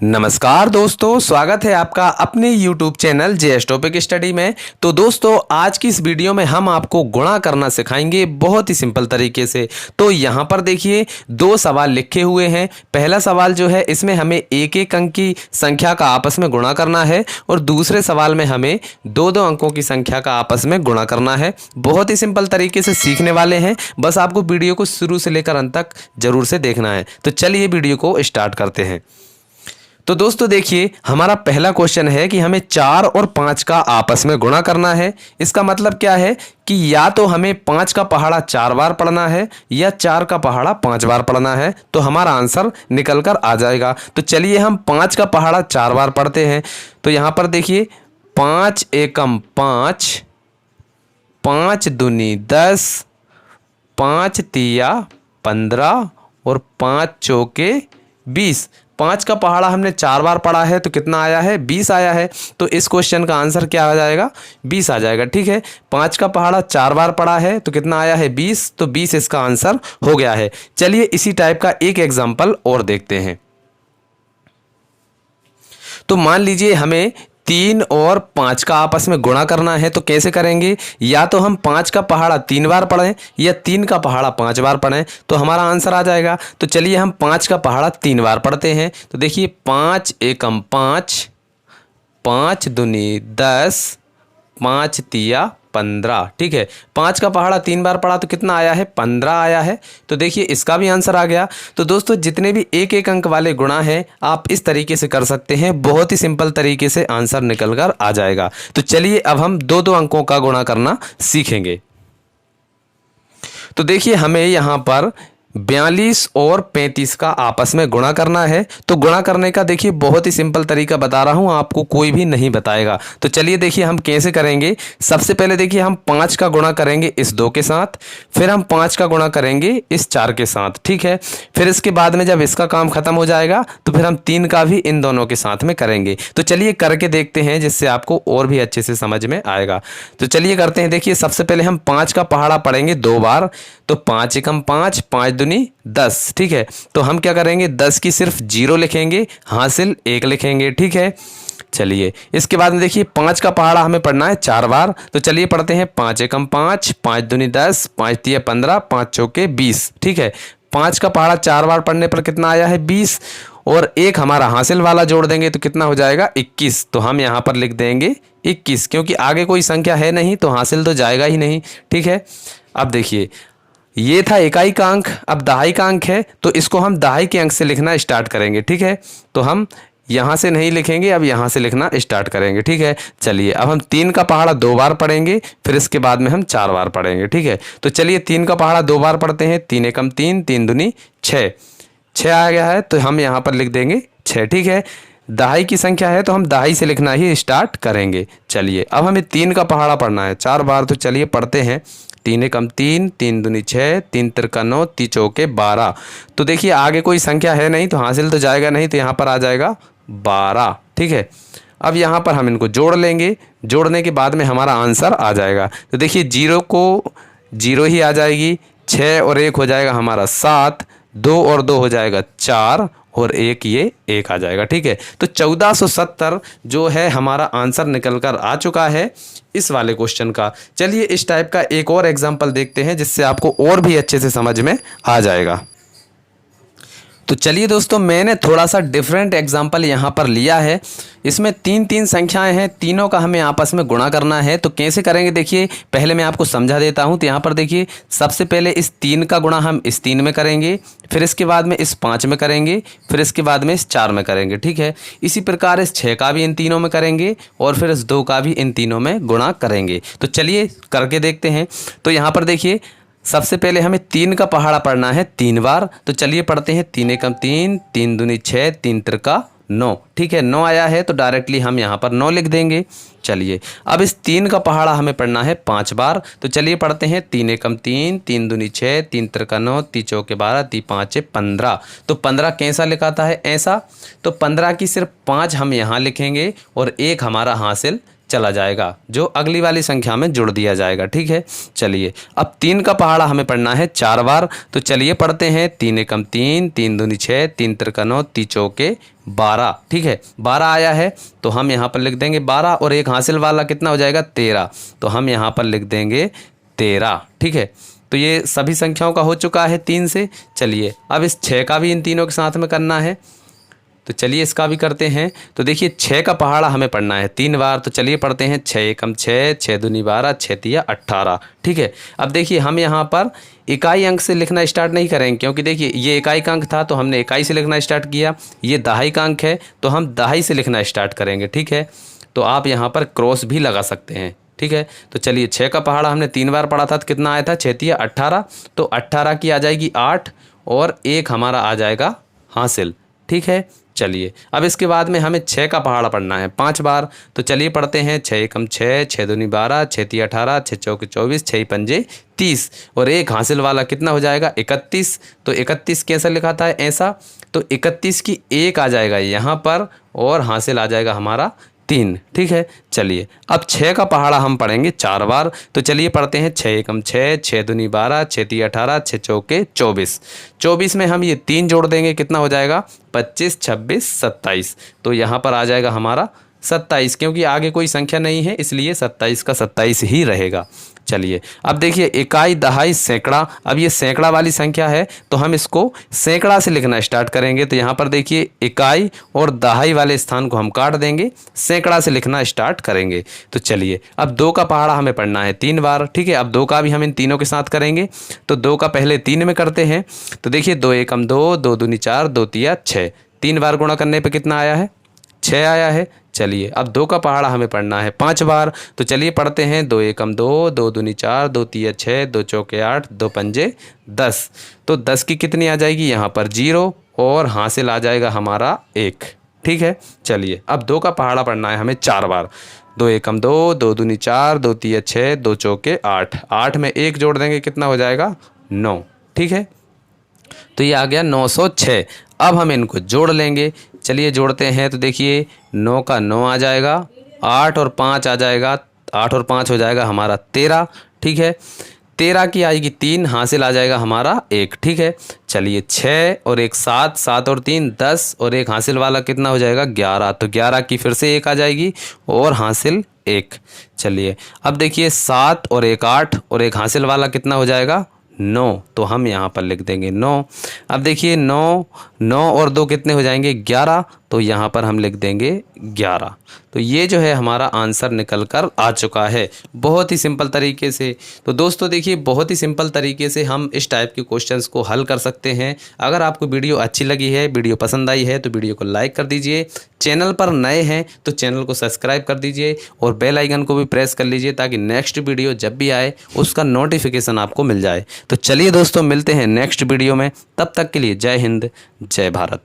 नमस्कार दोस्तों, स्वागत है आपका अपने YouTube channel JS topic study में। तो दोस्तों, आज की इस वीडियो में हम आपको गुणा करना सिखाएंगे बहुत ही सिंपल तरीके से। तो यहाँ पर देखिए दो सवाल लिखे हुए हैं। पहला सवाल जो है इसमें हमें एक एक अंक की संख्या का आपस में गुणा करना है और दूसरे सवाल में हमें दो दो अंकों की संख्या का आपस में गुणा करना है। बहुत ही सिंपल तरीके से सीखने वाले हैं, बस आपको वीडियो को शुरू से लेकर अंत तक जरूर से देखना है। तो चलिए वीडियो को स्टार्ट करते हैं। तो दोस्तों देखिए, हमारा पहला क्वेश्चन है कि हमें 4 और 5 का आपस में गुणा करना है। इसका मतलब क्या है कि या तो हमें 5 का पहाड़ा 4 बार पढ़ना है या 4 का पहाड़ा 5 बार पढ़ना है, तो हमारा आंसर निकल कर आ जाएगा। तो चलिए हम 5 का पहाड़ा 4 बार पढ़ते हैं। तो यहाँ पर देखिए 5 एकम 5, 5 दूनी 10, 5 तिया 15 और 5 चौके 20। 5 का पहाड़ा हमने 4 बार पढ़ा है तो कितना आया है, 20 आया है। तो इस क्वेश्चन का आंसर क्या आ जाएगा, 20 आ जाएगा। ठीक है, 5 का पहाड़ा 4 बार पढ़ा है तो कितना आया है, 20। तो 20 इसका आंसर हो गया है। चलिए इसी टाइप का एक एग्जाम्पल और देखते हैं। तो मान लीजिए हमें 3 और 5 का आपस में गुणा करना है, तो कैसे करेंगे? या तो हम 5 का पहाड़ा 3 बार पढ़ें या 3 का पहाड़ा 5 बार पढ़ें, तो हमारा आंसर आ जाएगा। तो चलिए हम 5 का पहाड़ा 3 बार पढ़ते हैं। तो देखिए 5 एकम 5, 5 दूनी 10, 5 तिया 15। ठीक है, 5 का पहाड़ा 3 बार पढ़ा तो कितना आया है, 15 आया है। तो देखिए इसका भी आंसर आ गया। तो दोस्तों जितने भी एक एक अंक वाले गुणा हैं आप इस तरीके से कर सकते हैं, बहुत ही सिंपल तरीके से आंसर निकल कर आ जाएगा। तो चलिए अब हम दो दो अंकों का गुणा करना सीखेंगे। तो देखिए हमें यहाँ पर 42 और 35 का आपस में गुणा करना है। तो गुणा करने का देखिए बहुत ही सिंपल तरीका बता रहा हूँ, आपको कोई भी नहीं बताएगा। तो चलिए देखिए हम कैसे करेंगे। सबसे पहले देखिए हम 5 का गुणा करेंगे इस 2 के साथ, फिर हम 5 का गुणा करेंगे इस 4 के साथ। ठीक है, फिर इसके बाद में जब इसका काम खत्म हो जाएगा तो फिर हम 3 का भी इन दोनों के साथ में करेंगे। तो चलिए करके देखते हैं, जिससे आपको और भी अच्छे से समझ में आएगा। तो चलिए करते हैं। देखिए सबसे पहले हम 5 का पहाड़ा पढ़ेंगे 2 बार। तो 5 एकम 5, 5 दूनी 10। ठीक है, तो हम क्या करेंगे, 10 की सिर्फ 0 लिखेंगे, हासिल 1 लिखेंगे। ठीक है, चलिए इसके बाद में देखिए 5 का पहाड़ा हमें पढ़ना है 4 बार। तो चलिए पढ़ते हैं। 5 एकम 5, 5 दूनी 10, 5 तिया 15, 5 चौके 20। ठीक है, 5 का पहाड़ा 4 बार पढ़ने पर कितना आया है, 20। और एक हमारा हासिल वाला जोड़ देंगे तो कितना हो जाएगा, 21। तो हम यहाँ पर लिख देंगे 21, क्योंकि आगे कोई संख्या है नहीं तो हासिल तो जाएगा ही नहीं। ठीक है, अब देखिए ये था इकाई का अंक, अब दहाई का अंक है तो इसको हम दहाई के अंक से लिखना स्टार्ट करेंगे। ठीक है, तो हम यहाँ से नहीं लिखेंगे, अब यहाँ से लिखना स्टार्ट करेंगे। ठीक है, चलिए अब हम 3 का पहाड़ा 2 बार पढ़ेंगे, फिर इसके बाद में हम 4 बार पढ़ेंगे। ठीक है, तो चलिए 3 का पहाड़ा 2 बार पढ़ते हैं। 3 एकम 3, 3 दूनी 6, 6 आ गया है तो हम यहाँ पर लिख देंगे 6। ठीक है, दहाई की संख्या है तो हम दहाई से लिखना ही स्टार्ट करेंगे। चलिए अब हमें 3 का पहाड़ा पढ़ना है 4 बार। तो चलिए पढ़ते हैं। 3 एकम 3, 3 दूनी 6, 3 तिरका 9, 3 चौके 12। तो देखिए आगे कोई संख्या है नहीं तो हासिल तो जाएगा नहीं, तो यहाँ पर आ जाएगा 12। ठीक है, अब यहाँ पर हम इनको जोड़ लेंगे, जोड़ने के बाद में हमारा आंसर आ जाएगा। तो देखिए 0 को 0 ही आ जाएगी, 6 और 1 हो जाएगा हमारा 7, 2 और 2 हो जाएगा 4 और 1 ये 1 आ जाएगा। ठीक है, तो 1470 जो है हमारा आंसर निकल कर आ चुका है इस वाले क्वेश्चन का। चलिए इस टाइप का एक और एग्जांपल देखते हैं, जिससे आपको और भी अच्छे से समझ में आ जाएगा। तो चलिए दोस्तों, मैंने थोड़ा सा डिफरेंट एग्जांपल यहाँ पर लिया है। इसमें 3 संख्याएं हैं, तीनों का हमें आपस में गुणा करना है। तो कैसे करेंगे देखिए, पहले मैं आपको समझा देता हूँ। तो यहाँ पर देखिए सबसे पहले इस 3 का गुणा हम इस 3 में करेंगे, फिर इसके बाद में इस 5 में करेंगे, फिर इसके बाद में इस 4 में करेंगे। ठीक है, इसी प्रकार इस 6 का भी इन तीनों में करेंगे और फिर इस 2 का भी इन तीनों में गुणा करेंगे। तो चलिए करके देखते हैं। तो यहाँ पर देखिए सबसे पहले हमें 3 का पहाड़ा पढ़ना है 3 बार। तो चलिए पढ़ते हैं। 3 एकम 3, 3 दूनी 6, 3 तिरका 9। ठीक है, 9 आया है तो डायरेक्टली हम यहाँ पर 9 लिख देंगे। चलिए अब इस 3 का पहाड़ा हमें पढ़ना है 5 बार। तो चलिए पढ़ते हैं। 3 एकम 3, 3 दूनी 6, 3 तिरका 9, 3 चौके 12, 3 5 15। तो 15 कैसा लिखाता है, ऐसा। तो 15 की सिर्फ 5 हम यहाँ लिखेंगे और 1 हमारा हासिल चला जाएगा, जो अगली वाली संख्या में जुड़ दिया जाएगा। ठीक है, चलिए अब 3 का पहाड़ा हमें पढ़ना है 4 बार। तो चलिए पढ़ते हैं। 3 एकम 3, 3 दूनी 6, 3 तिरका 9, 3 चौके 12। ठीक है, 12 आया है तो हम यहाँ पर लिख देंगे 12 और एक हासिल वाला कितना हो जाएगा 13, तो हम यहाँ पर लिख देंगे 13। ठीक है, तो ये सभी संख्याओं का हो चुका है 3 से। चलिए अब इस 6 का भी इन तीनों के साथ में करना है, तो चलिए इसका भी करते हैं। तो देखिए 6 का पहाड़ा हमें पढ़ना है 3 बार। तो चलिए पढ़ते हैं। 6 एकम 6, 6 दूनी 12, 6 तिया 18। ठीक है, अब देखिए हम यहाँ पर इकाई अंक से लिखना स्टार्ट नहीं करेंगे, क्योंकि देखिए ये इकाई का अंक था तो हमने इकाई से लिखना स्टार्ट किया। ये दहाई का अंक है तो हम दहाई से लिखना स्टार्ट करेंगे। ठीक है, तो आप यहाँ पर क्रॉस भी लगा सकते हैं। ठीक है, तो चलिए 6 का पहाड़ा हमने 3 बार पढ़ा था तो कितना आया था 6 तिया 18। तो 18 की आ जाएगी 8 और एक हमारा आ जाएगा हासिल। ठीक है, चलिए अब इसके बाद में हमें 6 का पहाड़ा पढ़ना है 5 बार। तो चलिए पढ़ते हैं। 6 एकम 6, 6 दूनी 12, 6 तिया 18, 6 चौके 24, 6 पंजे 30 और एक हासिल वाला कितना हो जाएगा 31। तो 31 कैसा लिखा था ऐसा, तो 31 की एक आ जाएगा यहाँ पर और हासिल आ जाएगा हमारा 3। ठीक है, चलिए अब 6 का पहाड़ा हम पढ़ेंगे 4 बार। तो चलिए पढ़ते हैं। 6 एकम 6, 6 दूनी 12, 6 तिया 18, 6 चौके 24। 24 में हम ये 3 जोड़ देंगे, कितना हो जाएगा 25, 26, 27। तो यहाँ पर आ जाएगा हमारा 27, क्योंकि आगे कोई संख्या नहीं है इसलिए 27 का 27 ही रहेगा। चलिए अब देखिए इकाई, दहाई, सैकड़ा। अब ये सैकड़ा वाली संख्या है तो हम इसको सैकड़ा से लिखना स्टार्ट करेंगे। तो यहाँ पर देखिए इकाई और दहाई वाले स्थान को हम काट देंगे, सैकड़ा से लिखना स्टार्ट करेंगे। तो चलिए अब 2 का पहाड़ा हमें पढ़ना है 3 बार। ठीक है, अब 2 का भी हम इन तीनों के साथ करेंगे। तो 2 का पहले 3 में करते हैं। तो देखिए 2 एकम 2, 2 दूनी 4, 2 तिया 6। 3 बार गुणा करने पर कितना आया है 6 आया है। चलिए अब 2 का पहाड़ा हमें पढ़ना है 5 बार। तो चलिए पढ़ते हैं। 2 एकम 2, 2 दूनी 4, 2 तिया 6, 2 चौके 8, 2 पंजे 10। तो 10 की कितनी आ जाएगी यहाँ पर 0 और हासिल आ जाएगा हमारा 1। ठीक है, चलिए अब 2 का पहाड़ा पढ़ना है हमें 4 बार। 2 एकम 2, 2 दूनी 4, 2 तिया 6, 2 चौके 8। 8 में 1 जोड़ देंगे, कितना हो जाएगा 9। ठीक है, तो ये आ गया 906। अब हम इनको जोड़ लेंगे। चलिए जोड़ते हैं। तो देखिए 9 का 9 आ जाएगा, 8 और 5 आ जाएगा, 8 और 5 हो जाएगा हमारा 13। ठीक है, 13 की आएगी 3, हासिल आ जाएगा हमारा 1। ठीक है, चलिए 6 और 1 7, 7 और 3 10 और एक हासिल वाला कितना हो जाएगा 11। तो 11 की फिर से 1 आ जाएगी और हासिल 1। चलिए अब देखिए 7 और 1 8 और एक हासिल वाला कितना हो जाएगा 9। तो हम यहाँ पर लिख देंगे 9। अब देखिए 9 और 2 कितने हो जाएंगे 11। तो यहाँ पर हम लिख देंगे 11। तो ये जो है हमारा आंसर निकल कर आ चुका है बहुत ही सिंपल तरीके से। तो दोस्तों देखिए बहुत ही सिंपल तरीके से हम इस टाइप के क्वेश्चंस को हल कर सकते हैं। अगर आपको वीडियो अच्छी लगी है, वीडियो पसंद आई है तो वीडियो को लाइक कर दीजिए। चैनल पर नए हैं तो चैनल को सब्सक्राइब कर दीजिए और बेल आइकन को भी प्रेस कर लीजिए ताकि नेक्स्ट वीडियो जब भी आए उसका नोटिफिकेशन आपको मिल जाए। तो चलिए दोस्तों मिलते हैं नेक्स्ट वीडियो में, तब तक के लिए जय हिंद, जय भारत।